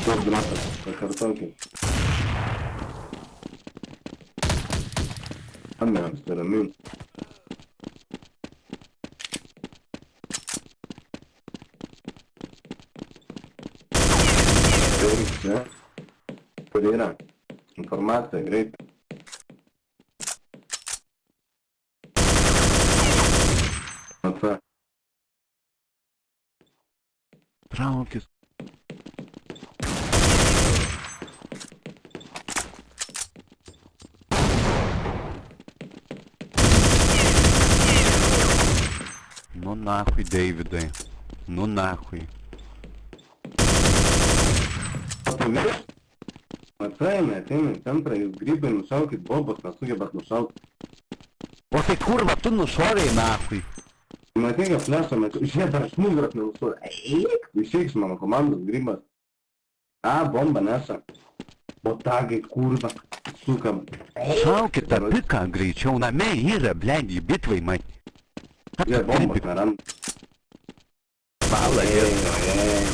Koordinatas, pakartokit. Amėms, tai ramin. Veikia. Kur yra? Informacija, greitai. Ata. Traukis. Ну нахуй, Дэвиды. Ну нахуй. Atsajame, ateina į centrą, jūs grybai nušaukit bobos, nesugebat nušaukti. O tai kurva, tu nušovėjai nahui. Matai, kad flešą metu, žiūrėk, dar aš nugaras nenušovė. Eik, išeik iš mano komandos, grybas. A, bomba neša. Botagai, kurva, sukam. Šaukit tą piką greičiau, name yra, bledi, bitvai, mat. Jie bombos nerand. Bala, Ėjo, ėjo.